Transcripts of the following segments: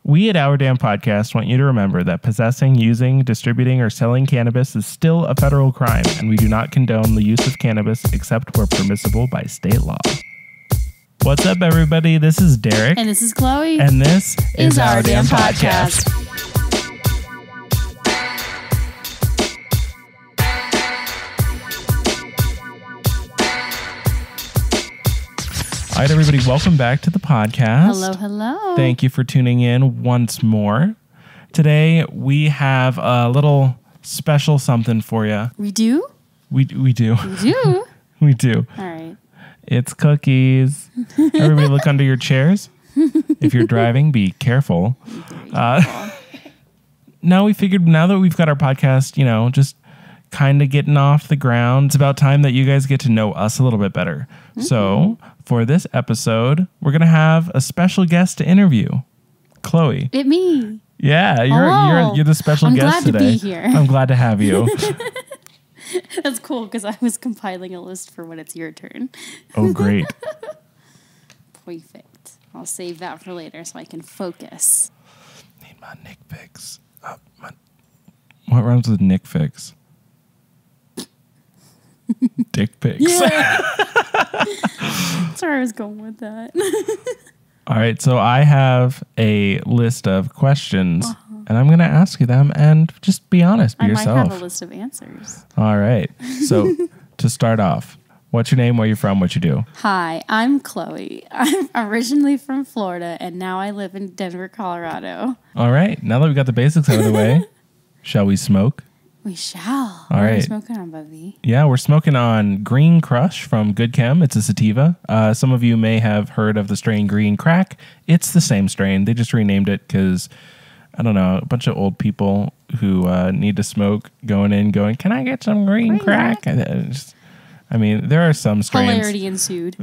We at Our Damn Podcast want you to remember that possessing, using, distributing, or selling cannabis is still a federal crime, and we do not condone the use of cannabis except where permissible by state law. What's up, everybody? This is Derek. And this is Chloe. And this is Our Damn Podcast. All right, everybody, welcome back to the podcast. Hello, hello. Thank you for tuning in once more. Today, we have a little special something for you. We do? We do. We do? We do. All right. It's cookies. Everybody look under your chairs. If you're driving, be careful. Now we figured now that we've got our podcast, just kind of getting off the ground, it's about time that you guys get to know us a little bit better. Mm-hmm. So for this episode, we're going to have a special guest to interview. Chloe. It me. Yeah, you're the special guest today. I'm glad to be here. I'm glad to have you. That's cool because I was compiling a list for when it's your turn. Oh, great. Perfect. I'll save that for later so I can focus. Need my Nick fix. What rhymes with Nick fix? Dick pics. Yeah. That's where I was going with that. All right, so I have a list of questions, and I'm going to ask you them, and just be honest, be yourself. I might have a list of answers. All right, so to start off, what's your name, where you from, what you do? Hi, I'm Chloe. I'm originally from Florida, and now I live in Denver, Colorado. All right, now that we've got the basics out of the way, shall we smoke? We shall. All right. What are you smoking on, Bubby? Yeah, we're smoking on Green Crush from Good Chem. It's a sativa. Some of you may have heard of the strain Green Crack. It's the same strain. They just renamed it because, I don't know, a bunch of old people who need to smoke going, can I get some green crack? I mean, there are some strains. Hilarity ensued.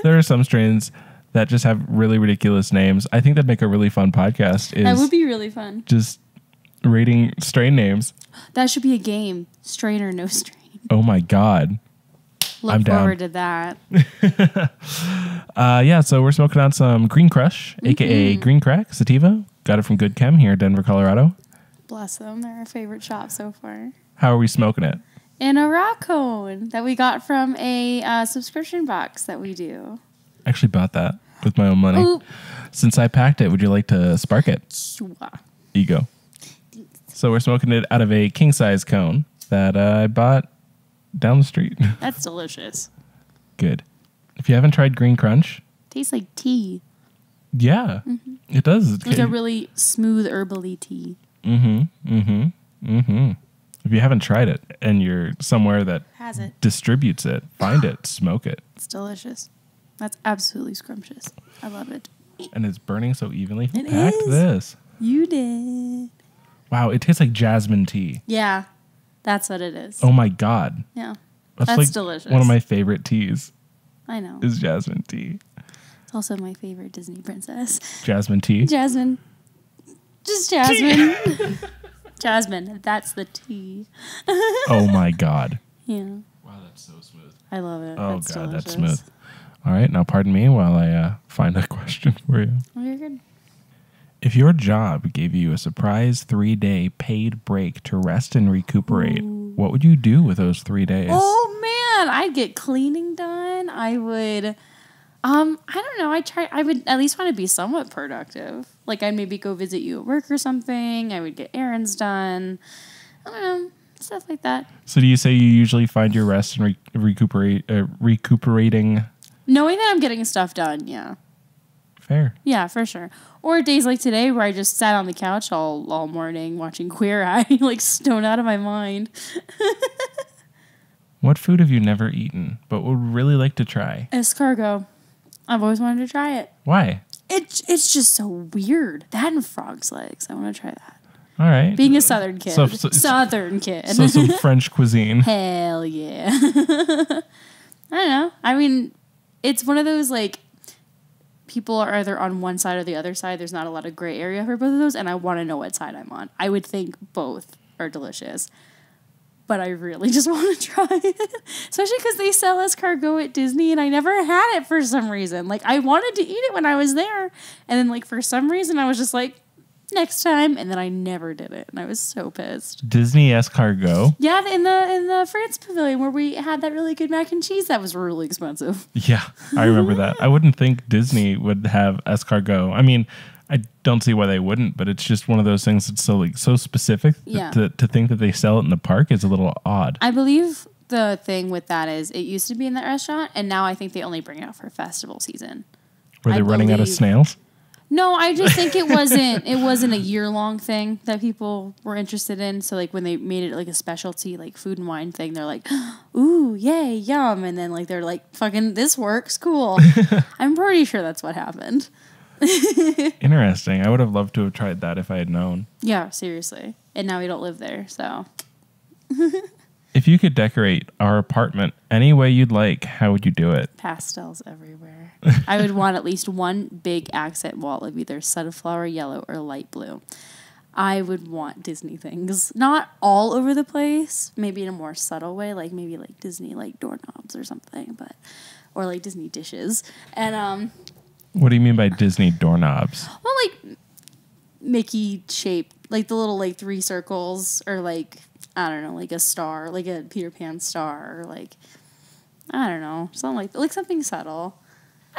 There are some strains that just have really ridiculous names. I think that'd make a really fun podcast. That would be really fun. Just rating strain names. That should be a game. Strain or no strain. Oh my God. Look forward to that. Yeah, so we're smoking on some Green Crush, aka Green Crack Sativa. Got it from Good Chem here in Denver, Colorado. Bless them. They're our favorite shop so far. How are we smoking it? In a rock cone that we got from a subscription box that we do. I actually bought that with my own money. Ooh. Since I packed it, would you like to spark it? Sure. Here you go. So we're smoking it out of a king-size cone that I bought down the street. That's delicious. Good. If you haven't tried Green Crunch. Tastes like tea. Yeah, it does. It's like a really smooth herbally tea. If you haven't tried it and you're somewhere that has it, distributes it, find it, smoke it. It's delicious. That's absolutely scrumptious. I love it. And it's burning so evenly. Who it packed is. This? You did. Wow, it tastes like jasmine tea. Yeah, that's what it is. Oh my God. Yeah, that's like delicious. One of my favorite teas. I know. Is jasmine tea. It's also my favorite Disney princess. Jasmine tea? Jasmine. Just Jasmine. Jasmine, that's the tea. Oh my God. Yeah. Wow, that's so smooth. I love it. Oh that's God, delicious. that's smooth. All right, now pardon me while I find a question for you. Oh, you're good. If your job gave you a surprise 3-day paid break to rest and recuperate, what would you do with those 3 days? Oh man, I'd get cleaning done. I would, I don't know. I would at least want to be somewhat productive. Like I'd maybe go visit you at work or something. I would get errands done. I don't know, stuff like that. So do you say you usually find your rest and recuperating? Knowing that I'm getting stuff done, yeah. Fair. Yeah, for sure. Or days like today where I just sat on the couch all morning watching Queer Eye, like stoned out of my mind. What food have you never eaten but would really like to try? Escargot. I've always wanted to try it. Why? It's just so weird. That and frog's legs. I want to try that. All right. Being a Southern kid. So Southern kid. So some French cuisine. Hell yeah. I don't know. I mean, it's one of those like people are either on one side or the other side. There's not a lot of gray area for both of those, and I want to know what side I'm on. I would think both are delicious. but I really just want to try it. Especially because they sell escargot at Disney, and I never had it for some reason. Like, I wanted to eat it when I was there, and then, like, for some reason, I was just like, next time, and then I never did it, and I was so pissed. Disney escargot? Yeah, in the France pavilion where we had that really good mac and cheese that was really expensive. Yeah, I remember that. I wouldn't think Disney would have escargot. I mean, I don't see why they wouldn't, but it's just one of those things that's so specific that to think that they sell it in the park is a little odd. I believe the thing with that is it used to be in that restaurant, and now I think they only bring it out for festival season. Were they running out of snails? No, I just think it wasn't a year-long thing that people were interested in. So, like, when they made it, like, a specialty, like, food and wine thing, they're like, ooh, yay, yum. And then, like, they're like, fucking, this works, cool. I'm pretty sure that's what happened. Interesting. I would have loved to have tried that if I had known. Yeah, seriously. And now we don't live there, so. If you could decorate our apartment any way you'd like, how would you do it? Pastels everywhere. I would want at least one big accent wall of either sunflower yellow or light blue. I would want Disney things. Not all over the place. Maybe in a more subtle way. Like maybe like Disney like doorknobs or something. Or like Disney dishes. And what do you mean by Disney doorknobs? Well, like Mickey shaped. Like the little like 3 circles. Or like, I don't know, like a star. Like a Peter Pan star. Or like, I don't know. Something like something subtle.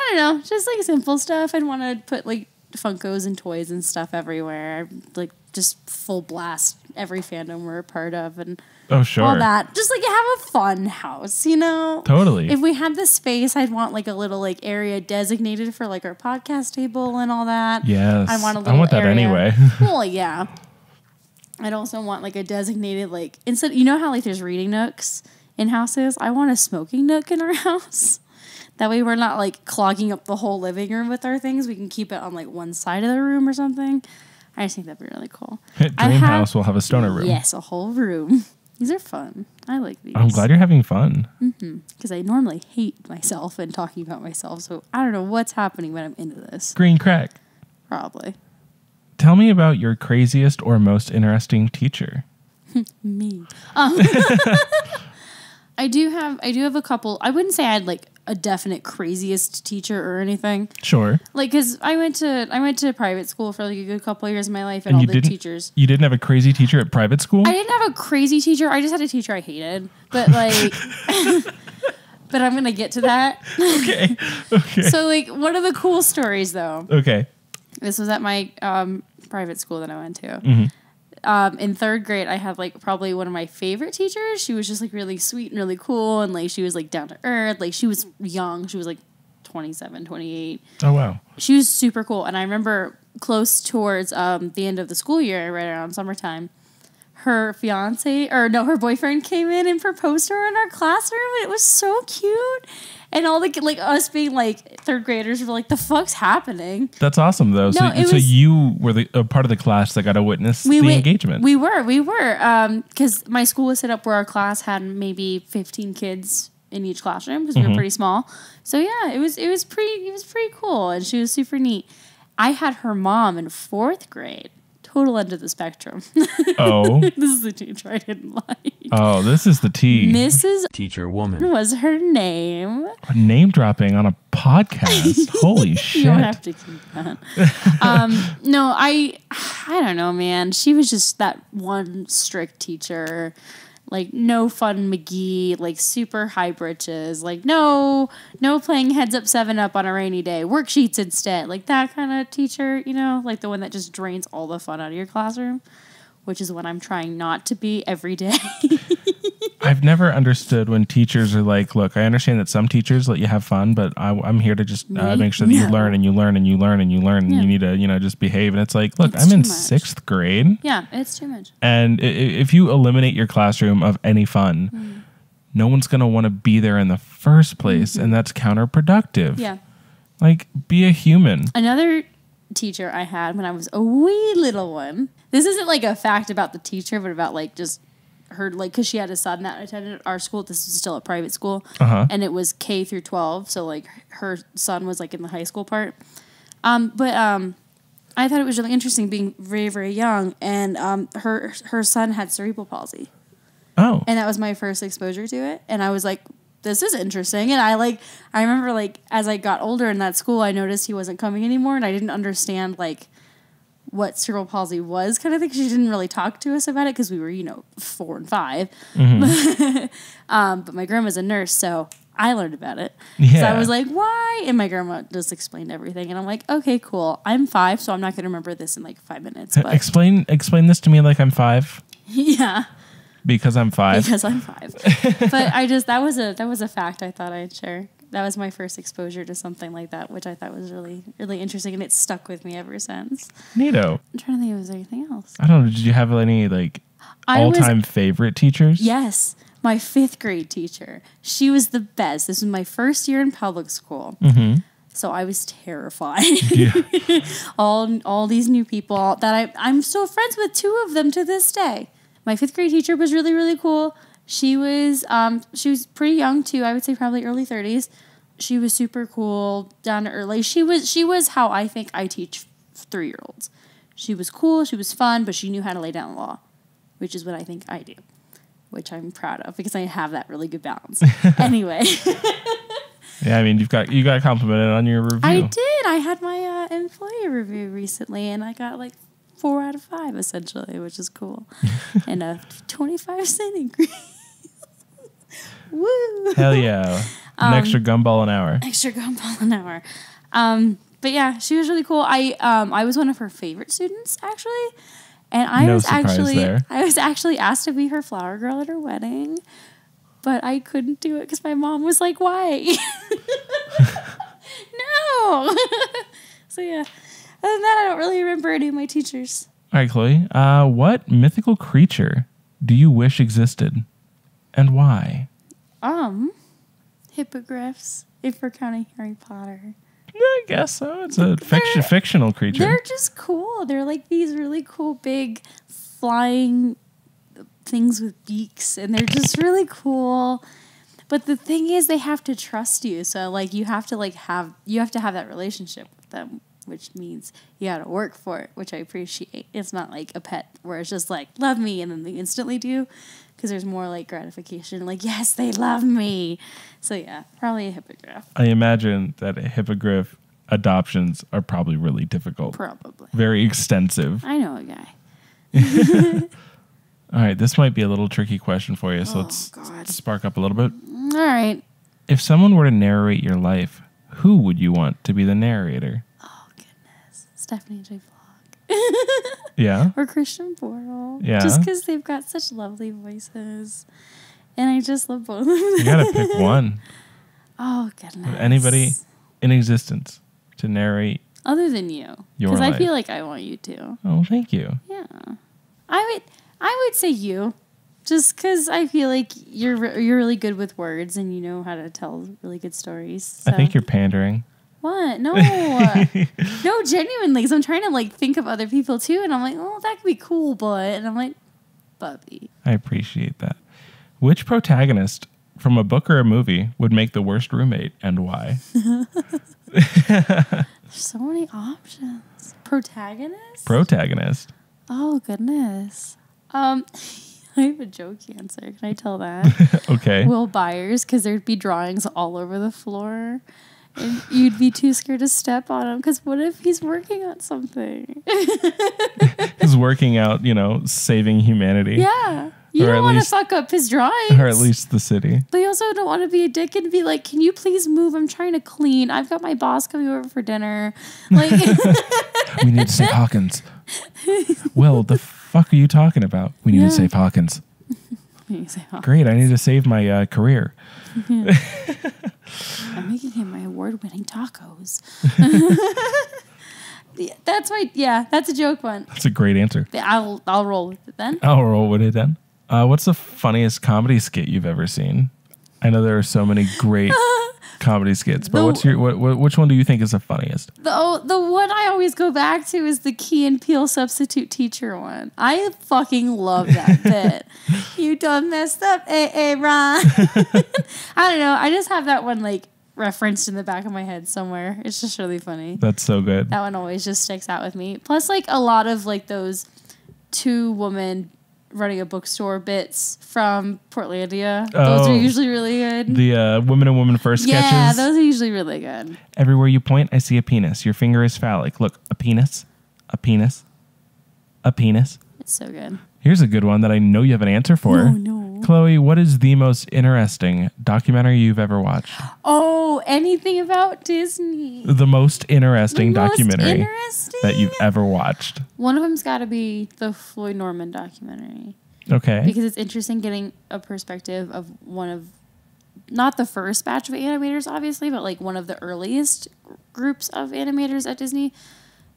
I don't know, just like simple stuff. I'd want to put like Funkos and toys and stuff everywhere. Like just full blast every fandom we're a part of and all that. Just like have a fun house, you know? Totally. If we had the space, I'd want like a little like area designated for like our podcast table and all that. Yes. I want that anyway. Well, yeah. I'd also want like a designated like instead. You know how like there's reading nooks in houses? I want a smoking nook in our house. That way we're not, like, clogging up the whole living room with our things. We can keep it on, like, one side of the room or something. I just think that'd be really cool. Dream house will have a stoner room. Yes, a whole room. These are fun. I like these. I'm glad you're having fun. Because I normally hate myself and talking about myself, so I don't know what's happening when I'm into this. Green crack. Probably. Tell me about your craziest or most interesting teacher. Me. I do have a couple. I wouldn't say I had, like, a definite craziest teacher or anything. Sure. Like, because I went to private school for like a good couple of years of my life, and all the teachers. You didn't have a crazy teacher at private school? I didn't have a crazy teacher. I just had a teacher I hated. But like, but I'm gonna get to that. Okay. So like, one of the cool stories though. Okay. This was at my private school that I went to. Mm-hmm. In 3rd grade, I had like probably one of my favorite teachers. She was just like really sweet and really cool. And like, she was like down to earth. Like she was young. She was like 27, 28. Oh, wow. She was super cool. And I remember close towards the end of the school year, right around summertime, her boyfriend came in and proposed to her in our classroom. And it was so cute. And all the, like, us being, like, 3rd graders were like, the fuck's happening? That's awesome, though. So you were a part of the class that got to witness the engagement. We were. Because my school was set up where our class had maybe 15 kids in each classroom because we were pretty small. So, yeah, it was pretty cool. And she was super neat. I had her mom in 4th grade. Total end of the spectrum. Oh. This is the teacher I didn't like. Oh, this is the tea. Mrs. Teacher woman was her name. Name dropping on a podcast. Holy shit. You don't have to keep that. No, I don't know, man. She was just that one strict teacher. Like, no fun McGee, like, super high britches. Like, no playing Heads Up 7-Up on a rainy day. Worksheets instead. Like, that kind of teacher, you know? Like, the one that just drains all the fun out of your classroom. Which is what I'm trying not to be every day. I've never understood when teachers are like, look, I understand that some teachers let you have fun, but I'm here to just make sure that you learn and you learn and you learn and you learn and you need to, just behave. And it's like, look, I'm in 6th grade. Yeah, it's too much. And if you eliminate your classroom of any fun, no one's going to want to be there in the first place. And that's counterproductive. Yeah. Like, be a human. Another teacher I had when I was a wee little one. This isn't like a fact about the teacher, but about like just her, like, because she had a son that attended our school. This was still a private school, and it was K through 12. So like her son was like in the high school part. But I thought it was really interesting being very, very young, and her son had cerebral palsy. Oh, Oh. And that was my first exposure to it. And I was like, this is interesting. And I remember like as I got older in that school, I noticed he wasn't coming anymore, and I didn't understand like what cerebral palsy was kind of thing. She didn't really talk to us about it because we were, 4 and 5. But my grandma's a nurse, so I learned about it. Yeah. So I was like, why? And my grandma just explained everything. And I'm like, okay, cool. I'm 5, so I'm not going to remember this in like 5 minutes. But Explain this to me like I'm 5. Yeah. Because I'm 5. Because I'm 5. But that was a fact I thought I'd share. That was my first exposure to something like that, which I thought was really, really interesting, and it stuck with me ever since. Neato. I'm trying to think if there was anything else. I don't know. Did you have any like all-time favorite teachers? Yes. My 5th grade teacher. She was the best. This was my first year in public school. So I was terrified. Yeah. all these new people that I'm still friends with 2 of them to this day. My 5th grade teacher was really, really cool. She was pretty young too. I would say probably early 30s. She was super cool, down to earth. Like she was how I think I teach 3-year-olds. She was cool, she was fun, but she knew how to lay down the law, which is what I think I do, which I'm proud of because I have that really good balance. Anyway. Yeah, I mean, you got complimented on your review. I did. I had my employee review recently, and I got like 4 out of 5 essentially, which is cool, and a 25-cent increase. Woo! Hell yeah! An extra gumball an hour. Extra gumball an hour. But yeah, she was really cool. I was one of her favorite students actually, and I was actually asked to be her flower girl at her wedding. But I couldn't do it because my mom was like, why? No. So yeah. Other than that, I don't really remember any of my teachers. All right, Chloe. What mythical creature do you wish existed? And why? Hippogriffs, if we're counting Harry Potter. I guess so. It's a fictional creature. They're just cool. They're like these really cool, big, flying things with beaks, and they're just really cool. But the thing is, they have to trust you. So like you have to have that relationship with them, which means you got to work for it, which I appreciate. It's not like a pet where it's just like love me and then they instantly do, because there's more like gratification. Like yes, they love me. So yeah, probably a hippogriff. I imagine that hippogriff adoptions are probably really difficult. Probably very extensive. I know a guy. All right, this might be a little tricky question for you, so let's spark up a little bit. All right. If someone were to narrate your life, who would you want to be the narrator? Oh, goodness. Stephanie J. Vlog. Yeah? Or Christian Borle. Yeah? Just because they've got such lovely voices. And I just love both of them. You got to pick one. Oh, goodness. Anybody in existence to narrate other than you. Your Because I life. feel like I want you to. Oh, thank you. Yeah. I would say you. Just because I feel like you're really good with words and you know how to tell really good stories. So. I think you're pandering. What? No. No, genuinely. Because I'm trying to like think of other people too. And I'm like, oh, that could be cool, but. And I'm like, Bubby. I appreciate that. Which protagonist from a book or a movie would make the worst roommate and why? There's so many options. Protagonist? Oh, goodness. I have a joke answer. Can I tell that? Okay. Will Byers, because there'd be drawings all over the floor. And you'd be too scared to step on him, because what if he's working on something? He's working out, saving humanity. Yeah. You don't want to fuck up his drawings. Or at least the city. But you also don't want to be a dick and be like, can you please move? I'm trying to clean. I've got my boss coming over for dinner. Like, we need to save Hawkins. Will, the fuck are you talking about? We need to save Hawkins. Great, I need to save my career. Yeah. I'm making him my award-winning tacos. That's a joke one. That's a great answer. I'll roll with it then. I'll roll with it then. What's the funniest comedy skit you've ever seen? I know there are so many great comedy skits, but which one do you think is the funniest? The one I always go back to is the Key and Peele substitute teacher one. I fucking love that bit. You done messed up, Ron. I don't know. I just have that one like referenced in the back of my head somewhere. It's just really funny. That's so good. That one always just sticks out with me. Plus, like a lot of like those 2-woman running a bookstore bits from Portlandia. Those are usually really good. The Women and Women First sketches. Yeah, those are usually really good. Everywhere you point, I see a penis. Your finger is phallic. Look, a penis, a penis, a penis. It's so good. Here's a good one that I know you have an answer for. Oh, no. Chloe, what is the most interesting documentary you've ever watched? Oh, anything about Disney. The most interesting documentary interesting? that you've ever watched. One of them's got to be the Floyd Norman documentary. Okay. Because it's interesting getting a perspective of one of, not the first batch of animators, obviously, but like one of the earliest groups of animators at Disney.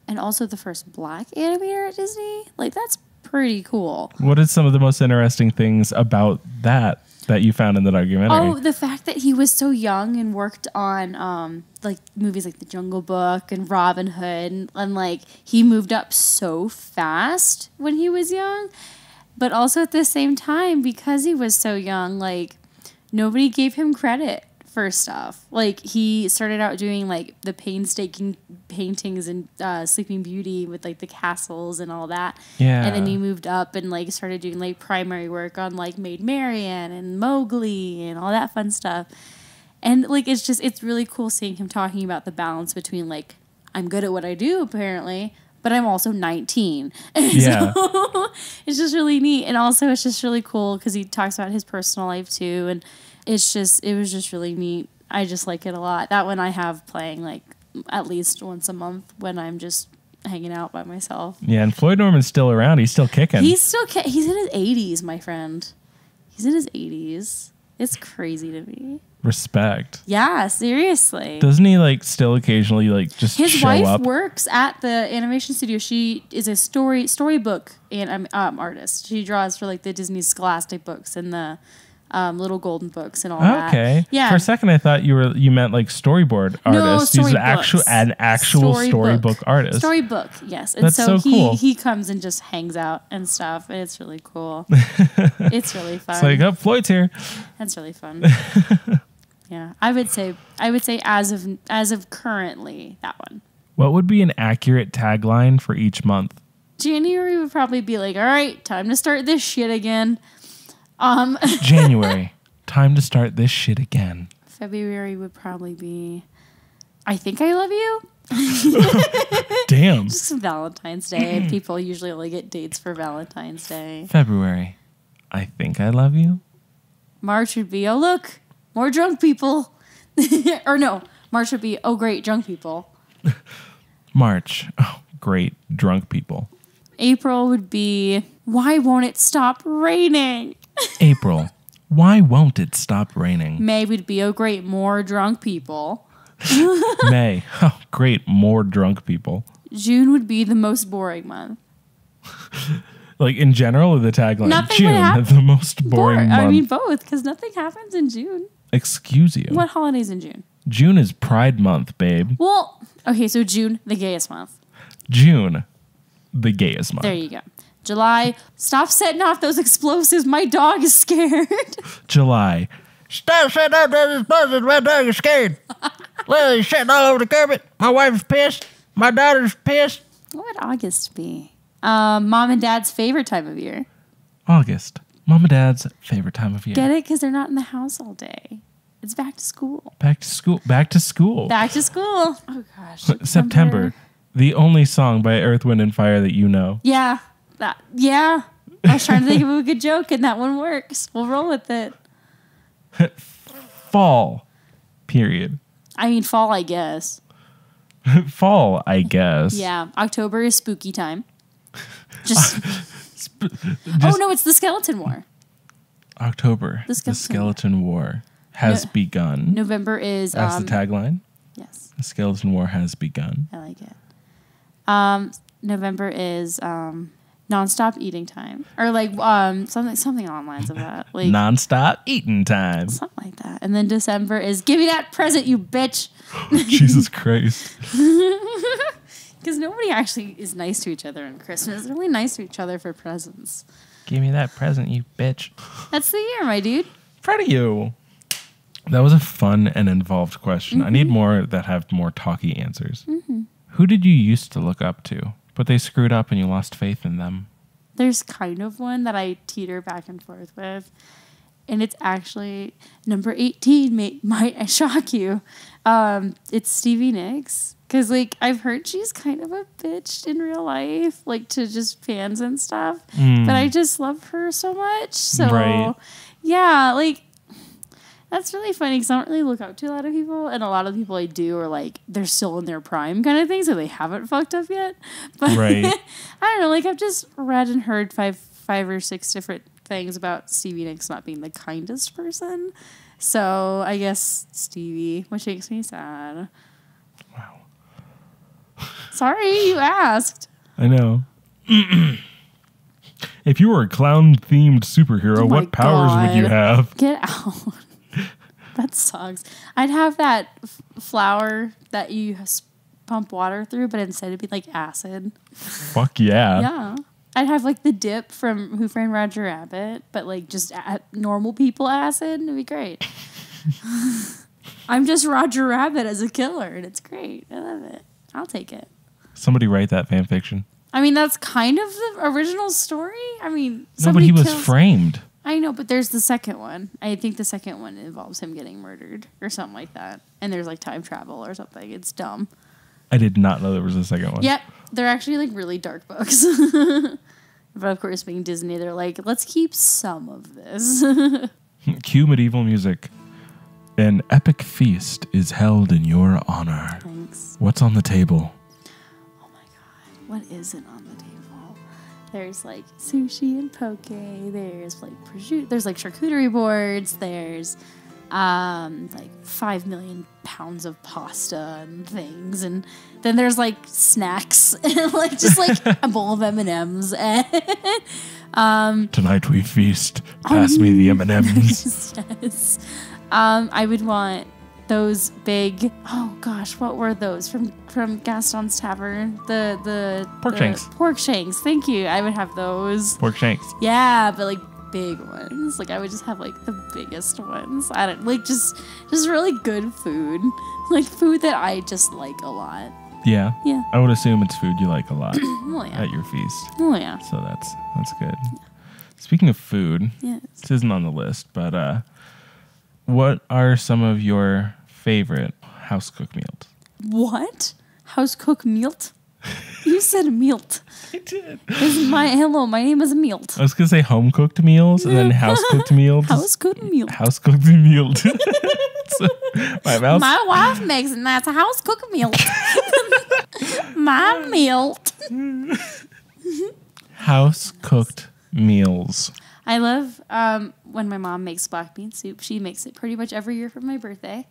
And also the first black animator at Disney. Like, that's pretty cool. What is some of the most interesting things about that you found in the documentary? Oh, the fact that he was so young and worked on like movies like The Jungle Book and Robin Hood, and like he moved up so fast when he was young, but also at the same time, because he was so young, like nobody gave him credit for stuff. Like he started out doing like the painstaking paintings and Sleeping Beauty with like the castles and all that. Yeah. And then he moved up and like started doing like primary work on like Maid Marian and Mowgli and all that fun stuff. And like it's really cool seeing him talking about the balance between like, I'm good at what I do apparently, but I'm also 19. Yeah. So it's just really neat. And also it's just really cool because he talks about his personal life too. And it was just really neat. I just like it a lot. That one I have playing like at least once a month when I'm just hanging out by myself. Yeah, and Floyd Norman's still around. He's still kicking. He's in his 80s, my friend. He's in his 80s. It's crazy to me. Respect. Yeah, seriously. Doesn't he like still occasionally like just his show wife up? works at the animation studio. She is a storybook and artist. She draws for like the Disney Scholastic books and the Little Golden Books and all that. Okay. Yeah. For a second, I thought you meant like storyboard artist. No, He's an actual storybook artist. Storybook, yes. And That's so cool. he comes and just hangs out and stuff, and it's really cool. It's really fun. It's like, oh, Floyd's here. That's really fun. Yeah, I would say as of currently that one. What would be an accurate tagline for each month? January would probably be like, all right, time to start this shit again. January, time to start this shit again. February would probably be, I think I love you. Damn. Just Valentine's Day. People usually only get dates for Valentine's Day. February, I think I love you. March would be, oh look, more drunk people. Or no, March would be, oh great, drunk people. March, oh great, drunk people. April would be, why won't it stop raining? April, why won't it stop raining? May would be, oh great, more drunk people. May, oh great, more drunk people. June would be the most boring month. Like in general, or the tagline? Nothing June, would happen. the most boring month. I mean both, because nothing happens in June. Excuse you. What holidays in June? June is Pride Month, babe. Well, okay, so June, the gayest month. June, the gayest month. There you go. July, stop setting off those explosives. My dog is scared. July, stop setting off those explosives. My dog is scared. Well, he's shitting all over the carpet. My wife's pissed. My daughter's pissed. What would August be? Mom and Dad's favorite time of year. August, Mom and Dad's favorite time of year. Get it? Because they're not in the house all day. It's back to school. Back to school. Back to school. Back to school. Oh, gosh. September, the only song by Earth, Wind, and Fire that you know. Yeah. Yeah. I was trying to think of a good joke, and that one works. We'll roll with it. Fall, period. I mean, fall, I guess. Fall, I guess. Yeah. October is spooky time. Oh, no, it's the Skeleton War. October, the Skeleton War has begun. November is... That's the tagline? Yes. The Skeleton War has begun. I like it. November is nonstop eating time. Or like something along the lines of that. Like nonstop eating time. Something like that. And then December is give me that present, you bitch. Jesus Christ. Because nobody actually is nice to each other on Christmas. They're really nice to each other for presents. Give me that present, you bitch. That's the year, my dude. Proud of you. That was a fun and involved question. Mm-hmm. I need more that have more talky answers. Mm-hmm. Who did you used to look up to, but they screwed up and you lost faith in them? There's kind of one that I teeter back and forth with. And it's actually number 18 might shock you. It's Stevie Nicks. Because, like, I've heard she's kind of a bitch in real life, like, to just fans and stuff. But I just love her so much. So, yeah, like, that's really funny because I don't really look up to a lot of people. And a lot of people I do are, like, they're still in their prime kind of thing, so they haven't fucked up yet. But I don't know, like, I've just read and heard five or six different things about Stevie Nicks not being the kindest person. So, I guess Stevie, which makes me sad. Wow. Sorry, you asked. I know. If you were a clown-themed superhero, what powers would you have? Get out. That sucks. I'd have that flower that you pump water through, but instead it'd be like acid. Fuck yeah. Yeah. I'd have like the dip from Who Framed Roger Rabbit, but like just normal people acid. It'd be great. I'm just Roger Rabbit as a killer, and it's great. I love it. I'll take it. Somebody write that fan fiction. I mean, that's kind of the original story. I mean, no, but he was framed. I know, but there's the second one. I think the second one involves him getting murdered or something like that. And there's like time travel or something. It's dumb. I did not know there was a second one. Yep. They're actually like really dark books. But of course, being Disney, they're like, let's keep some of this. Cue medieval music. An epic feast is held in your honor. Thanks. What's on the table? Oh my God. What isn't on the table? There's like sushi and poke. There's like prosciutto. There's like charcuterie boards. There's like 5 million pounds of pasta and things, and then there's like snacks and like just like a bowl of M&Ms. And tonight we feast. Pass me the M&Ms. Yes. I would want those big. Oh gosh, what were those from Gaston's Tavern? The pork shanks. Pork shanks. Thank you. I would have those. Pork shanks. Yeah, but like big ones. Like I would just have like the biggest ones. I don't like just really good food. Like food that I just like a lot. Yeah. Yeah. I would assume it's food you like a lot Well, yeah. at your feast. Oh yeah. So that's good. Yeah. Speaking of food, yes. This isn't on the list, but what are some of your favorite house cooked meals? What? House cooked mealt? You said mealt. I did. My name is Mealt. I was gonna say home cooked meals and then house cooked meals. House cooked mealt. House cooked meal. So, my wife makes it. And that's a house cooked mealt. My mealt. House cooked meals. I love when my mom makes black bean soup. She makes it pretty much every year for my birthday.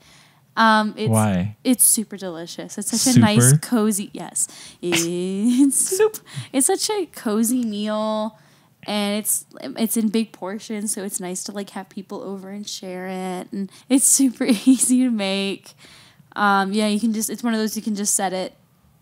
Why? It's super delicious. It's such a nice, cozy. Yes, it's soup. It's such a cozy meal, and it's in big portions, so it's nice to like have people over and share it. And it's super easy to make. Yeah, you can just. It's one of those you can just set it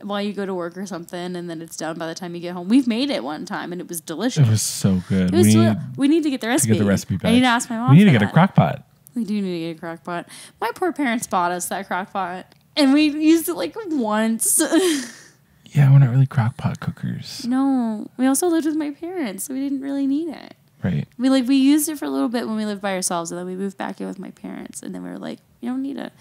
while you go to work or something, and then it's done by the time you get home. We've made it one time, and it was delicious. It was so good. We need to get the recipe. Back. I need to ask my mom. We need to get a crock pot. We do need to get a crock pot. My poor parents bought us that crock pot, and we used it like once. Yeah, we're not really crock pot cookers. No, we also lived with my parents, so we didn't really need it. Right. We used it for a little bit when we lived by ourselves, and then we moved back in with my parents, and then we were like, you don't need it.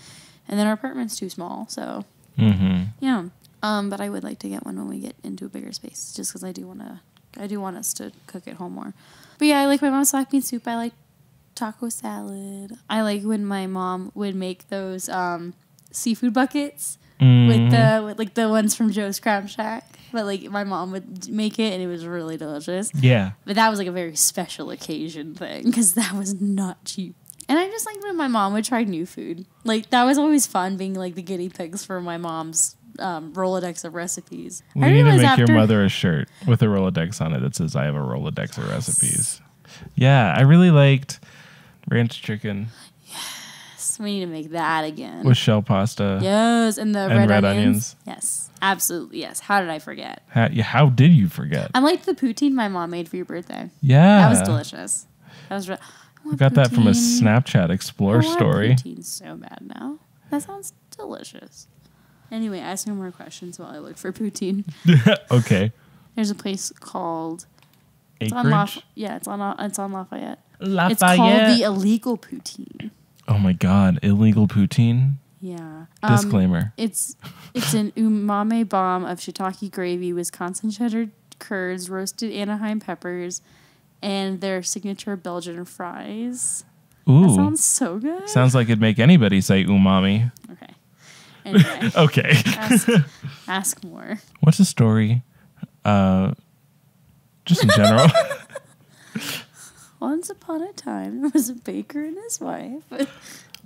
And then our apartment's too small, so yeah. But I would like to get one when we get into a bigger space, just because I do want us to cook at home more. But yeah, I like my mom's black bean soup. I like taco salad. I like when my mom would make those seafood buckets with the ones from Joe's Crab Shack. But like my mom would make it, and it was really delicious. Yeah. But that was like a very special occasion thing because that was not cheap. And I just like when my mom would try new food. Like that was always fun being like the guinea pigs for my mom's Rolodex of recipes. We need to make your mother a shirt with a Rolodex on it that says I have a Rolodex of recipes. Yeah, I really liked ranch chicken. Yes, we need to make that again. With shell pasta. Yes, and the red onions. Yes, absolutely, yes. How did I forget? How did you forget? I liked the poutine my mom made for your birthday. Yeah. That was delicious. That was I got that from a Snapchat Explore story. Poutine's so bad now. That sounds delicious. Anyway, ask me more questions while I look for poutine. Okay. There's a place called It's on Acreage? it's on Lafayette. Lafayette. It's called the Illegal Poutine. Oh my God. Illegal poutine? Yeah. Disclaimer. It's an umami bomb of shiitake gravy, Wisconsin cheddar curds, roasted Anaheim peppers, and their signature Belgian fries. Ooh. That sounds so good. Sounds like it'd make anybody say umami. Okay. Anyway. Okay. Ask more. What's the story? Just in general. Once upon a time, there was a baker and his wife.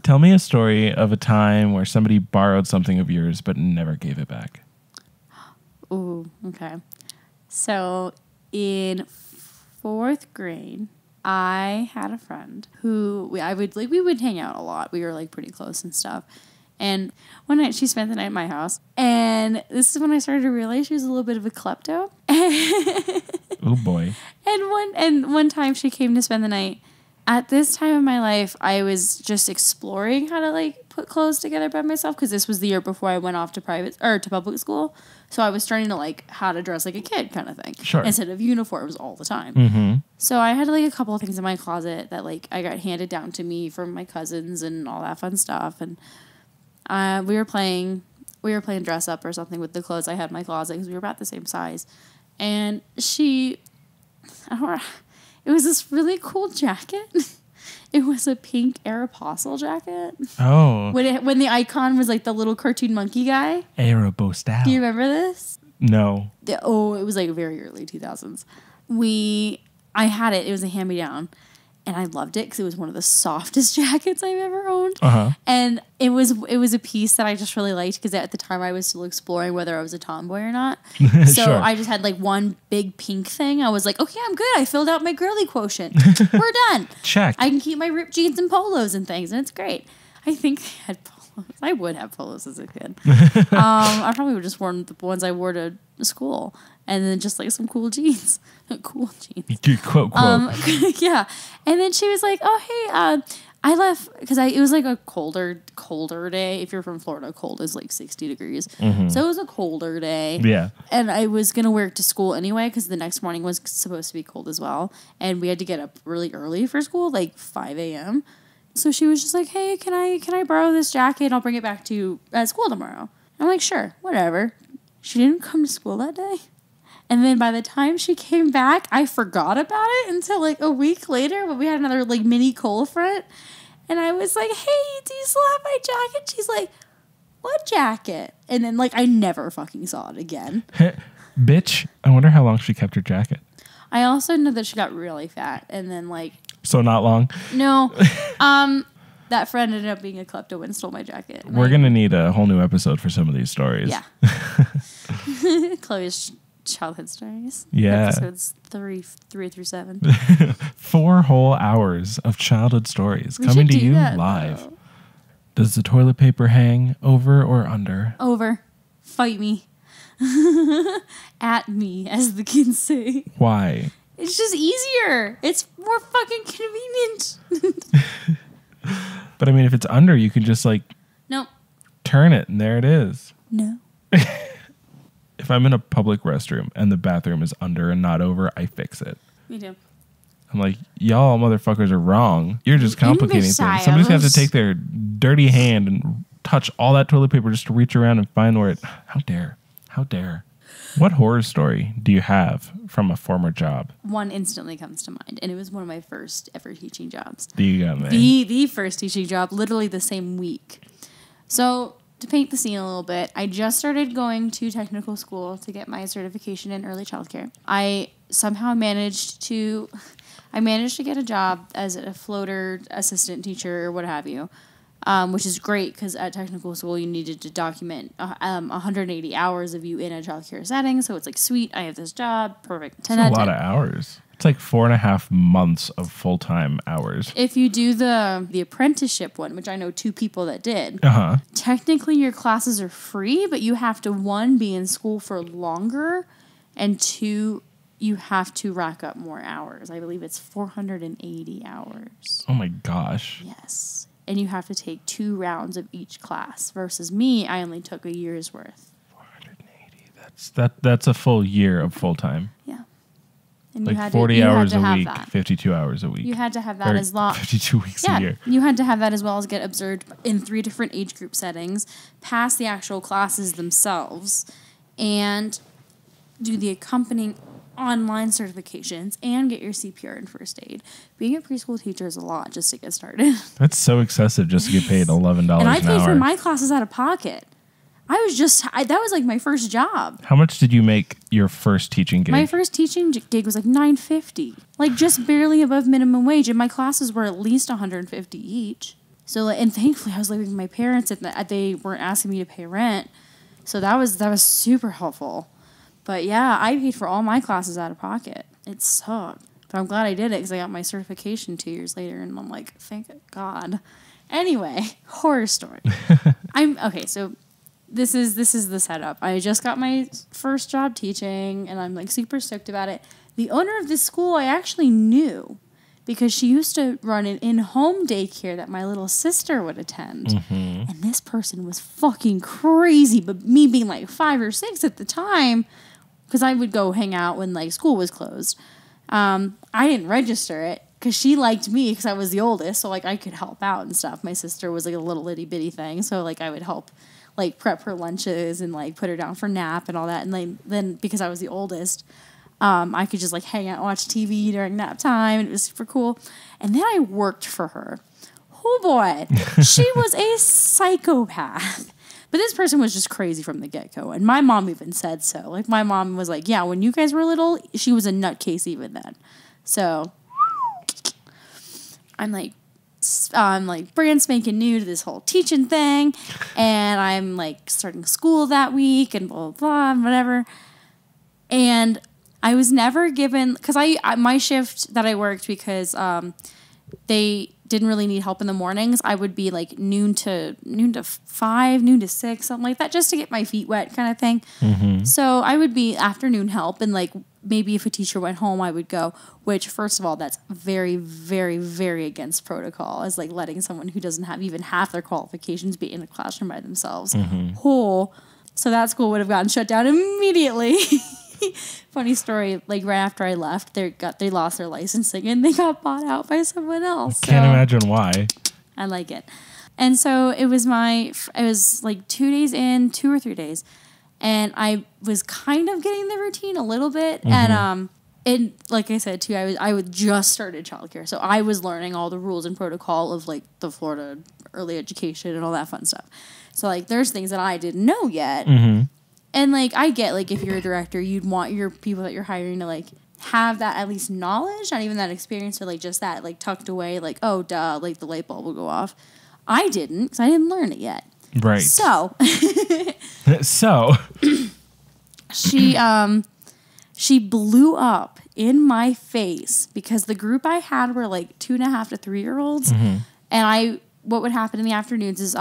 Tell me a story of a time where somebody borrowed something of yours but never gave it back. Ooh, okay. So in 4th grade, I had a friend who we would hang out a lot. We were like pretty close and stuff. And one night she spent the night at my house. And this is when I started to realize she was a little bit of a klepto. Oh boy. And one time she came to spend the night. At this time of my life, I was just exploring how to like put clothes together by myself because this was the year before I went off to public school. So I was starting to like how to dress like a kid kind of thing. Sure. Instead of uniforms all the time. Mm-hmm. So I had like a couple of things in my closet that like I got handed down to me from my cousins and all that fun stuff. And we were playing dress up or something with the clothes I had in my closet because we were about the same size. And it was this really cool jacket. It was a pink Aeropostale jacket. Oh. When the icon was like the little cartoon monkey guy. Aeropostale. Do you remember this? No. It was like very early 2000s. I had it. It was a hand-me-down. And I loved it because it was one of the softest jackets I've ever owned. Uh-huh. And it was a piece that I just really liked because at the time I was still exploring whether I was a tomboy or not. So Sure. I just had like one big pink thing. I was like, okay, I'm good. I filled out my girly quotient. We're done. Check. I can keep my ripped jeans and polos and things, and it's great. I think they had polos. I would have polos as a kid. I probably would just worn the ones I wore to school, and then just like some cool jeans. Cool jeans. Quote. Yeah. And then she was like, oh, hey, I left because it was like a colder day. If you're from Florida, cold is like 60 degrees. Mm-hmm. So it was a colder day. Yeah. And I was going to wear it to school anyway because the next morning was supposed to be cold as well. And we had to get up really early for school, like 5 a.m. So she was just like, hey, can I borrow this jacket? I'll bring it back to you at school tomorrow. I'm like, sure, whatever. She didn't come to school that day. And then by the time she came back, I forgot about it until like a week later when we had another like mini cold front. And I was like, hey, do you still have my jacket? She's like, what jacket? And then like I never fucking saw it again. Bitch, I wonder how long she kept her jacket. I also know that she got really fat and then like... So not long? No. That friend ended up being a klepto and stole my jacket. We're going to need a whole new episode for some of these stories. Yeah. Chloe's childhood stories. Yeah. Episodes 3 through 7. 4 whole hours of childhood stories We coming should to do you that, live. though. Does the toilet paper hang over or under? Over. Fight me. At me, as the kids say. Why? It's just easier. It's more fucking convenient. But I mean, if it's under, you can just like Nope. turn it and there it is. No. If I'm in a public restroom and the bathroom is under and not over, I fix it. Me too. I'm like, y'all motherfuckers are wrong. You're just complicating things. Imbeciles. Somebody's going to have to take their dirty hand and touch all that toilet paper just to reach around and find where it... How dare. How dare. What horror story do you have from a former job? One instantly comes to mind, and it was one of my first ever teaching jobs. You got me. The first teaching job, literally the same week. So, to paint the scene a little bit, I just started going to technical school to get my certification in early childcare. I somehow managed to get a job as a floater assistant teacher or what have you, which is great because at technical school you needed to document 180 hours of you in a childcare setting. So it's like, sweet, I have this job, perfect. That's a lot of hours. It's like 4.5 months of full-time hours. If you do the apprenticeship one, which I know 2 people that did, technically your classes are free, but you have to, 1, be in school for longer, and 2, you have to rack up more hours. I believe it's 480 hours. Oh my gosh. Yes. And you have to take 2 rounds of each class, versus me, I only took a year's worth. 480. That's a full year of full-time. Yeah. And like you had 40 to, you hours had to a have week, that. 52 hours a week. You had to have that Or as long. 52 weeks a year. You had to have that as well as get observed in 3 different age group settings, pass the actual classes themselves, and do the accompanying online certifications and get your CPR and first aid. Being a preschool teacher is a lot just to get started. That's so excessive just to get paid $11 an hour. And I paid for my classes out of pocket. That was like my first job. How much did you make your first teaching gig? My first teaching gig was like $9.50, like just barely above minimum wage, and my classes were at least $150 each. So, and thankfully, I was living with my parents, and they weren't asking me to pay rent, so that was super helpful. But yeah, I paid for all my classes out of pocket. It sucked, but I'm glad I did it because I got my certification 2 years later, and I'm like, thank God. Anyway, horror story. So. This is the setup. I just got my first job teaching, and I'm like super stoked about it. The owner of this school I actually knew because she used to run an in-home daycare that my little sister would attend. Mm-hmm. And this person was fucking crazy, but me being like 5 or 6 at the time, because I would go hang out when like school was closed. I didn't register it because she liked me because I was the oldest, so like I could help out and stuff. My sister was like a little itty bitty thing, so like I would help like prep her lunches and like put her down for nap and all that. And then because I was the oldest, I could just like hang out and watch TV during nap time. And it was super cool. And then I worked for her. Oh boy, she was a psychopath. But this person was just crazy from the get-go. And my mom even said so. Like my mom was like, yeah, when you guys were little, she was a nutcase even then. So I'm like brand spanking new to this whole teaching thing, and I'm like starting school that week and blah blah blah and whatever. And I was never given, because my shift that I worked, because they didn't really need help in the mornings. I would be like noon to 5, noon to 6, something like that, just to get my feet wet kind of thing. Mm-hmm. So I would be afternoon help, and like maybe if a teacher went home, I would go, which first of all, that's very, very, very against protocol, is like letting someone who doesn't have even half their qualifications be in a classroom by themselves. Mm-hmm. So that school would have gotten shut down immediately. Funny story, like right after I left, they lost their licensing and they got bought out by someone else. Can't imagine why. I like it. And so it was like 2 days in, 2 or 3 days, and I was kind of getting the routine a little bit. Mm-hmm. And like I said too, I would just started childcare, so I was learning all the rules and protocol of like the Florida early education and all that fun stuff. So like there's things that I didn't know yet. Mm-hmm. And, like, I get, like, if you're a director, you'd want your people that you're hiring to, like, have that at least knowledge, not even that experience, but, like, just that, like, tucked away, like, oh, duh, like, the light bulb will go off. I didn't, because I didn't learn it yet. Right. So. She blew up in my face because the group I had were, like, 2.5 to 3-year-olds. Mm-hmm. And what would happen in the afternoons is,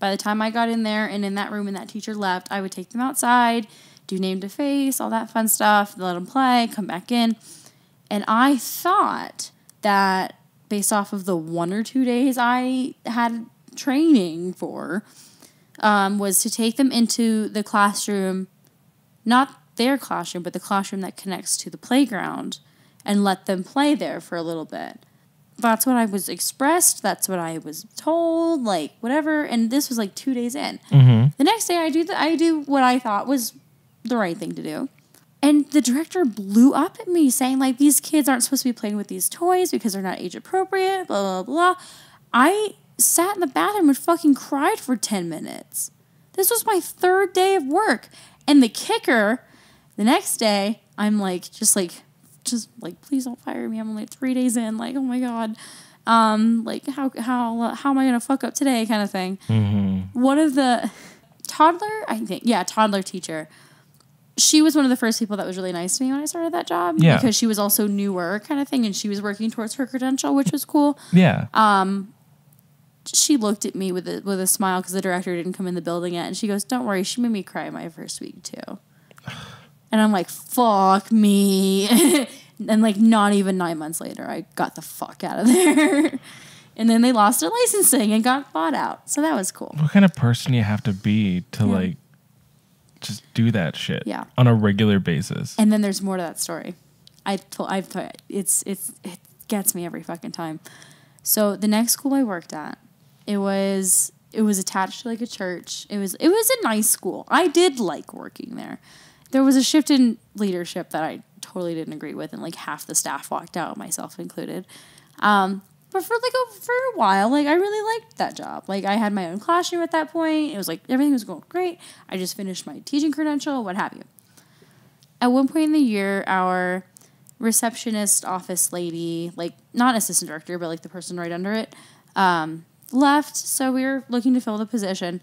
by the time I got in there and in that room and that teacher left, I would take them outside, do name to face, all that fun stuff, let them play, come back in. And I thought that based off of the 1 or 2 days I had training for, was to take them into the classroom, not their classroom, but the classroom that connects to the playground, and let them play there for a little bit. That's what I was expressed. That's what I was told, like, whatever. And this was, like, 2 days in. Mm-hmm. The next day, I do what I thought was the right thing to do. And the director blew up at me saying, like, these kids aren't supposed to be playing with these toys because they're not age appropriate, blah, blah, blah. I sat in the bathroom and fucking cried for 10 minutes. This was my 3rd day of work. And the kicker, the next day, I'm like, just please don't fire me. I'm only 3 days in. Like, oh my God. Like how am I gonna fuck up today? Kind of thing. Mm-hmm. One of the toddler teacher. She was one of the first people that was really nice to me when I started that job. Yeah. Because she was also newer, kind of thing, and she was working towards her credential, which was cool. Yeah. She looked at me with a smile because the director didn't come in the building yet, and she goes, "Don't worry, she made me cry my first week too." And I'm like, fuck me. And like not even 9 months later, I got the fuck out of there. And then they lost their licensing and got bought out. So that was cool. What kind of person you have to be to like just do that shit on a regular basis? And then there's more to that story. It gets me every fucking time. So the next school I worked at, it was attached to like a church. It was a nice school. I did like working there. There was a shift in leadership that I totally didn't agree with, and like half the staff walked out, myself included. But for a while, like I really liked that job. Like I had my own classroom at that point. It was like everything was going great. I just finished my teaching credential, what have you. At one point in the year, our receptionist office lady, like not assistant director, but like the person right under it, left. So we were looking to fill the position.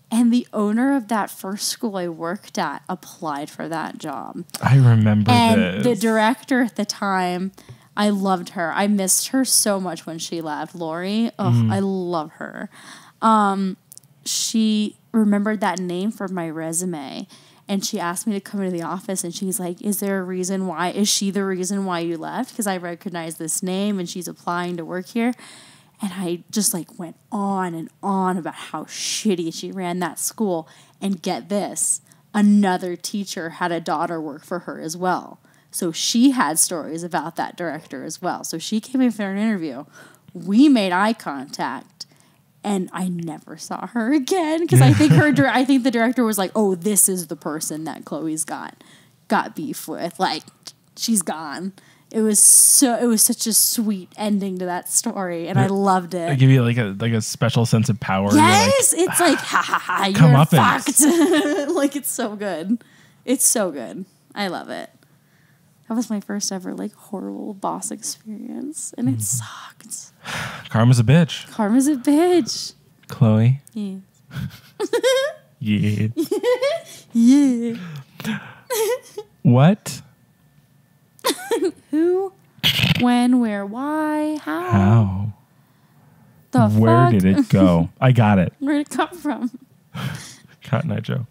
And the owner of that first school I worked at applied for that job. I remember and this. The director at the time, I loved her. I missed her so much when she left. Lori, I love her. She remembered that name from my resume. And she asked me to come into the office, and she's like, is there a reason why? Is she the reason why you left? Because I recognize this name, and she's applying to work here. And I just like went on and on about how shitty she ran that school. And get this, another teacher had a daughter work for her as well. So she had stories about that director as well. So she came in for an interview. We made eye contact. And I never saw her again because I think the director was like, "Oh, this is the person that Chloe's got beef with. Like, she's gone." It was such a sweet ending to that story, and I loved it. They give you like a special sense of power. Yes, it's like ha ha ha, come you're up fucked. Like it's so good. It's so good. I love it. That was my first ever like horrible boss experience, and it sucked. Karma's a bitch. Karma's a bitch. Chloe. Yeah. Yeah. Yeah. What? Who? When? Where? Why? How? How? The Where fuck? did it go? I got it. Where did it come from? Cotton Eye Joe.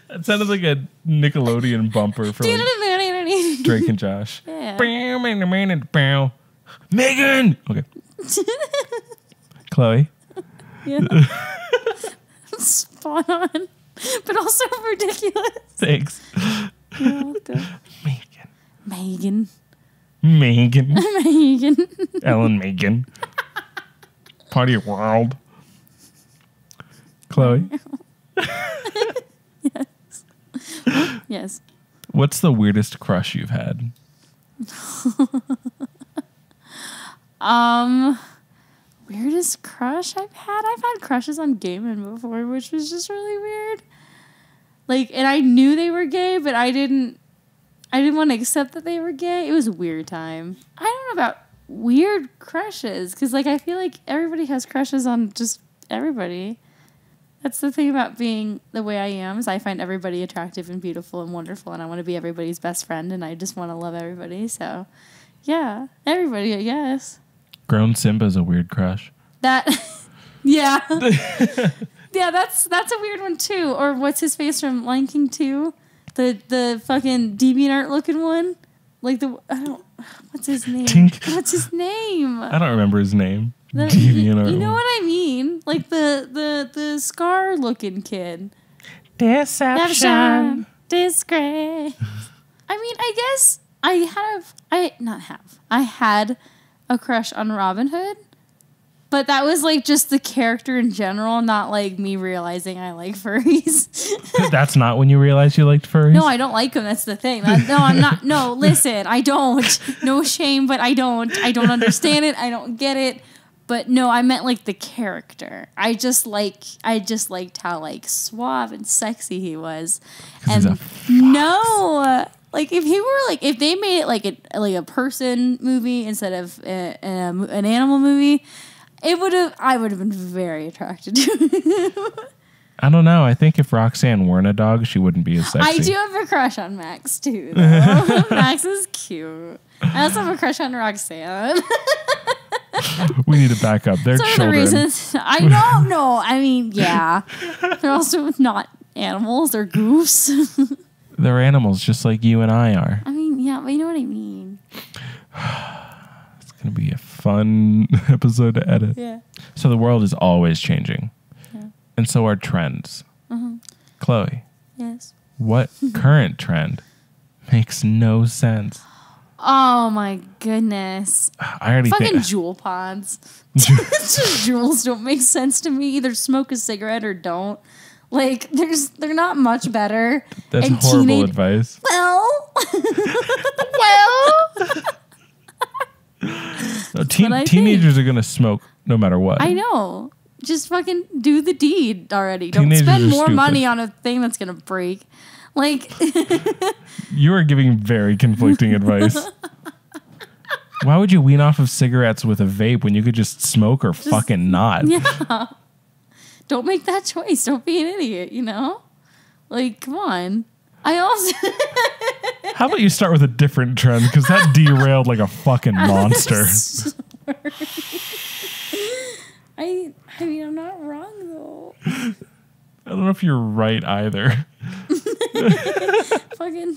That sounded like a Nickelodeon bumper for like Drake and Josh. Yeah. Megan! Okay. Chloe. Yeah. Spot on. But also ridiculous. Thanks. You're welcome. Megan. Megan. Ellen Megan. Party World. Chloe. Yes. Yes. What's the weirdest crush you've had? Weirdest crush I've had? I've had crushes on gay men before, which was just really weird. Like, and I knew they were gay, but I didn't want to accept that they were gay. It was a weird time. I don't know about weird crushes, because like I feel like everybody has crushes on just everybody. That's the thing about being the way I am, is I find everybody attractive and beautiful and wonderful, and I want to be everybody's best friend, and I just want to love everybody. So, yeah, everybody, I guess. Grown Simba's a weird crush. That, yeah. Yeah, that's a weird one, too. Or what's his face from Lion King 2? The fucking DeviantArt looking one? Like what's his name? Tink. What's his name? I don't remember his name. You know what I mean? Like the Scar looking kid. Deception. Disgrace. I mean, I guess I had a crush on Robin Hood, but that was like just the character in general, not like me realizing I like furries. That's not when you realized you liked furries? No, I don't like them. That's the thing. No, I'm not. No, listen, I don't. No shame, but I don't. I don't understand it. I don't get it. But no, I meant like the character. I just liked how like suave and sexy he was. And no, like if they made it like a person movie instead of an animal movie, I would have been very attracted to him. I don't know. I think if Roxanne weren't a dog, she wouldn't be as sexy. I do have a crush on Max too, though. Max is cute. I also have a crush on Roxanne. We need to back up. They're Some children. of the reasons I don't know. I mean, yeah. They're also not animals. They're goofs. They're animals just like you and I are. I mean, yeah, but you know what I mean. It's going to be a fun episode to edit. Yeah. So the world is always changing. Yeah. And so are trends. Uh-huh. Chloe. Yes. What current trend makes no sense. Oh my goodness. I already Fucking think jewel pods. Just jewels don't make sense to me. Either smoke a cigarette or don't. Like, they're not much better. that's And horrible advice. Well. No, what I teenagers are gonna smoke no matter what. I know. Just fucking do the deed already. Don't Teenagers spend are more stupid. money on a thing that's gonna break. Like, You are giving very conflicting advice. Why would you wean off of cigarettes with a vape when you could just smoke or fucking not? yeah. Don't make that choice. Don't be an idiot, you know? Like, come on. I also How about you start with a different trend? Because that derailed like a fucking monster. I mean, I'm not wrong though. I don't know if you're right either. Fucking.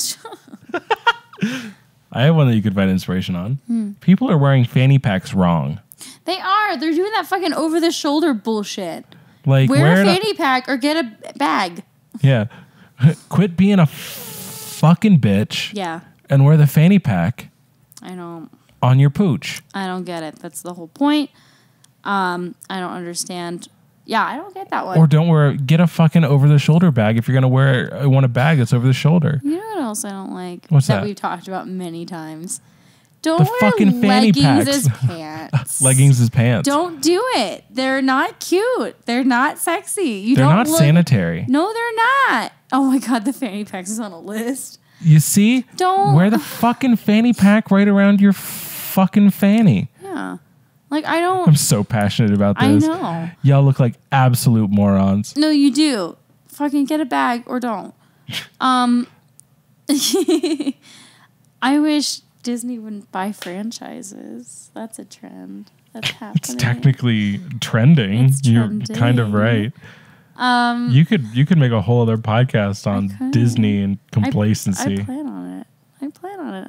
I have one that you could find inspiration on. People are wearing fanny packs wrong. They are. They're doing that fucking over the shoulder bullshit. Like Wear a fanny pack or get a bag. Yeah. Quit being a fucking bitch. Yeah. And wear the fanny pack I don't pooch. I don't get it. That's the whole point. I don't understand. Yeah, I don't get that one. Or get a fucking over the shoulder bag if you're gonna want a bag that's over the shoulder. You know what else I don't like? What's that? We've talked about many times. Don't The wear fucking fanny leggings packs. as pants. Leggings as pants. Don't do it. They're not cute. They're not sexy. They're not sanitary. No, they're not. Oh my god, the fanny packs is on a list. You see? Don't wear the fucking fanny pack right around your fucking fanny. Yeah. Like, I don't. I'm so passionate about this. I know. Y'all look like absolute morons. No, you do. Fucking get a bag or don't. I wish Disney wouldn't buy franchises. That's a trend. That's happening. It's technically trending. It's You're trending. kind of right. You could make a whole other podcast on Disney and complacency. I plan on it. I'm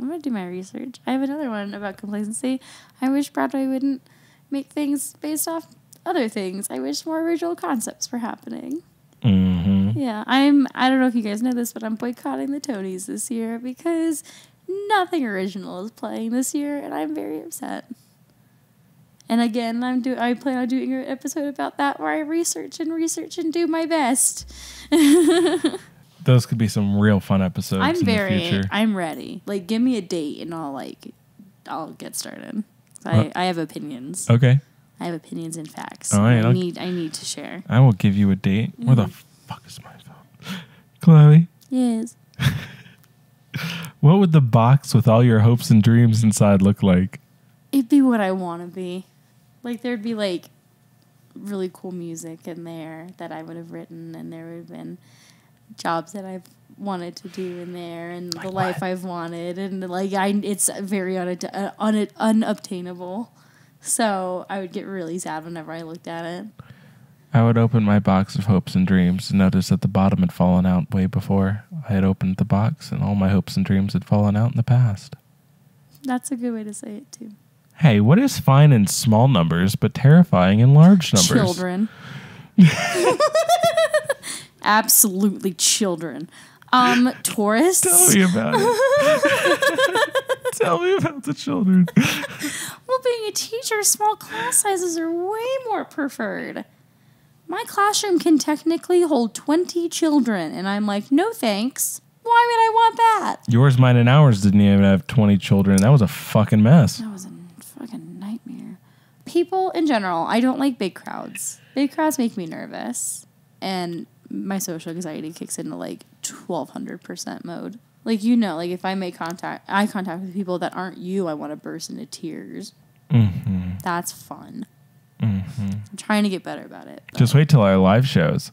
going to do my research. I have another one about complacency. I wish Broadway wouldn't make things based off other things. I wish more original concepts were happening. Mm-hmm. Yeah, I don't know if you guys know this, but I'm boycotting the Tonys this year because nothing original is playing this year, and I'm very upset. And again, I plan on doing an episode about that where I research and do my best. Those could be some real fun episodes in the future. I'm ready. Like, give me a date and I'll get started. I have opinions. Okay. I have opinions and facts. All right, I need to share. I will give you a date. Where the fuck is my phone? Chloe? Yes. What would the box with all your hopes and dreams inside look like? It'd be what I want to be. Like, there'd be, like, really cool music in there that I would have written, and there would have been jobs that I've wanted to do in there, and like the life I've wanted, and, like, it's very unobtainable. So I would get really sad whenever I looked at it. I would open my box of hopes and dreams and notice that the bottom had fallen out way before I had opened the box, and all my hopes and dreams had fallen out in the past. That's a good way to say it, too. Hey, what is fine in small numbers but terrifying in large numbers? Children. Absolutely children. Tourists. Tell me about it. Tell me about the children. Well, being a teacher, small class sizes are way more preferred. My classroom can technically hold 20 children, and I'm like, no thanks. Why would I want that? Yours, mine, and ours didn't even have 20 children. That was a fucking mess. That was a fucking nightmare. People in general, I don't like big crowds. Big crowds make me nervous, and my social anxiety kicks into like 1200% mode. Like, you know, like if I make eye contact with people that aren't you, I want to burst into tears. Mm-hmm. That's fun. Mm-hmm. I'm trying to get better about it. Just wait till our live shows.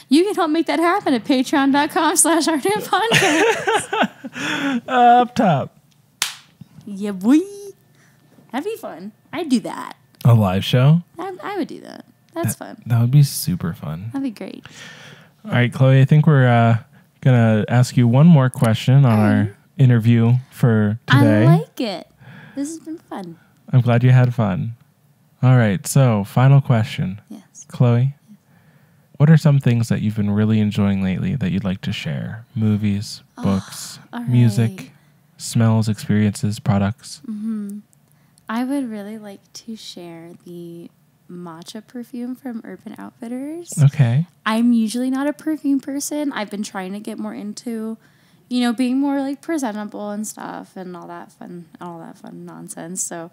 You can help make that happen at patreon.com/artandpodcast. Up top. Yeah, boy. That'd be fun. I'd do that. A live show? I would do that. That's fun. That would be super fun. That'd be great. All right, Chloe, I think we're going to ask you one more question on our interview for today. I like it. This has been fun. I'm glad you had fun. All right, so final question. Yes. Chloe, what are some things that you've been really enjoying lately that you'd like to share? Movies, books, music, smells, experiences, products? I would really like to share the matcha perfume from Urban Outfitters. Okay. I'm usually not a perfume person. I've been trying to get more into, being more like presentable and stuff and all that fun nonsense. So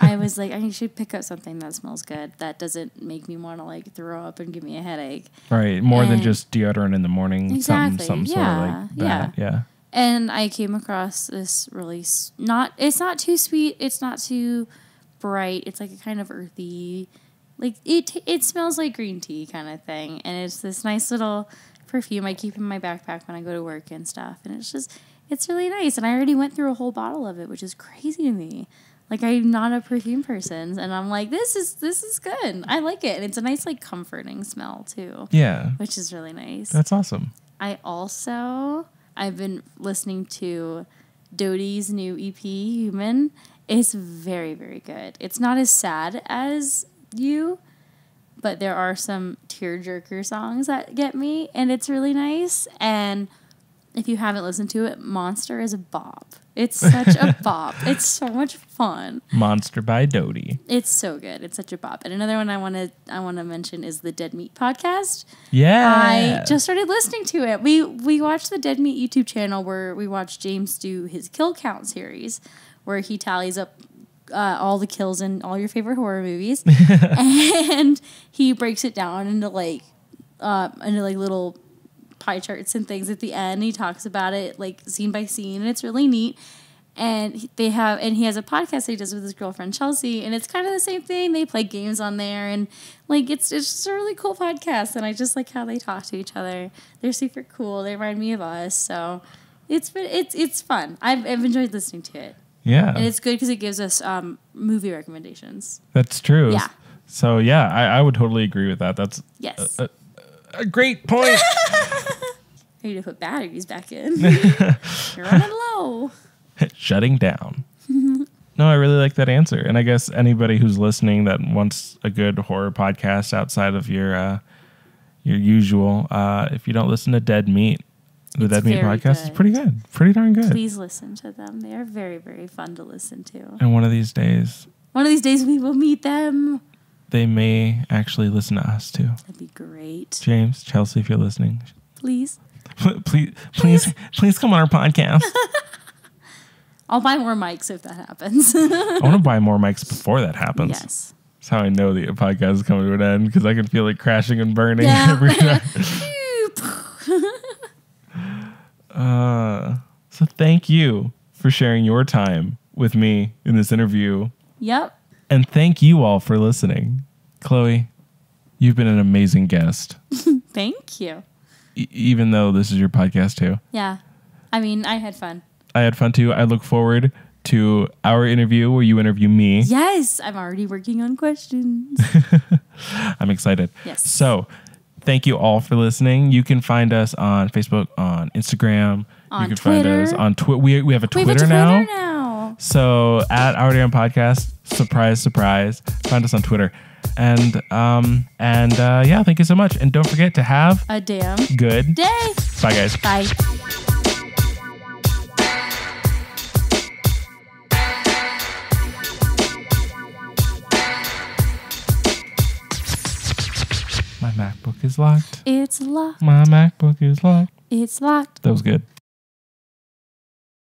I was like, I should pick up something that smells good that doesn't make me want to like throw up and give me a headache. Right. More than just deodorant in the morning. Exactly. Something sort of like that. Yeah. And I came across this really it's not too sweet. It's not too bright. It's like a kind of earthy, like it smells like green tea kind of thing. And it's this nice little perfume I keep in my backpack when I go to work and stuff. And it's really nice. And I already went through a whole bottle of it, which is crazy to me. Like, I'm not a perfume person. And I'm like, this is good. I like it. And it's a nice, like, comforting smell, too. Yeah. Which is really nice. That's awesome. I've been listening to Dodie's new EP, Human. It's very, very good. It's not as sad as You, but there are some tearjerker songs that get me, and it's really nice. And if you haven't listened to it, Monster is a bop. It's such a bop. It's so much fun. Monster by Dodie. It's so good. It's such a bop. And another one I want to mention is the Dead Meat podcast. Yeah. I just started listening to it. We watched the Dead Meat YouTube channel where we watched James do his kill count series, where he tallies up all the kills in all your favorite horror movies, and he breaks it down into little pie charts and things at the end. He talks about it like scene by scene, and it's really neat. And he has a podcast that he does with his girlfriend Chelsea, and it's kind of the same thing. They play games on there, and like it's just a really cool podcast. And I just like how they talk to each other. They're super cool. They remind me of us, so it's fun. I've enjoyed listening to it. Yeah, and it's good because it gives us movie recommendations. That's true. Yeah. So yeah, I would totally agree with that. That's yes. A great point. I need to put batteries back in. You're running low. Shutting down. No, I really like that answer. And I guess anybody who's listening that wants a good horror podcast outside of your usual, if you don't listen to Dead Meat, the Dead Meat podcast is pretty good. Pretty darn good. Please listen to them. They are very, very fun to listen to. And one of these days we will meet them. They may actually listen to us too. That'd be great. James, Chelsea, if you're listening. Please come on our podcast. I'll buy more mics if that happens. I want to buy more mics before that happens. Yes. That's how I know the podcast is coming to an end, because I can feel it crashing and burning every time. So thank you for sharing your time with me in this interview. Yep. And thank you all for listening. Chloe, you've been an amazing guest. Thank you. Even though this is your podcast too. Yeah. I mean, I had fun. I had fun too. I look forward to our interview where you interview me. Yes. I'm already working on questions. I'm excited. Yes. So thank you all for listening. You can find us on Facebook, on Instagram. On you can Twitter. find us on Twitter. We have a Twitter now. So at Our Damn Podcast, surprise, surprise. Find us on Twitter. And yeah, thank you so much. And don't forget to have a damn good day. Bye, guys. Bye. My MacBook is locked. It's locked. My MacBook is locked. It's locked. That was good.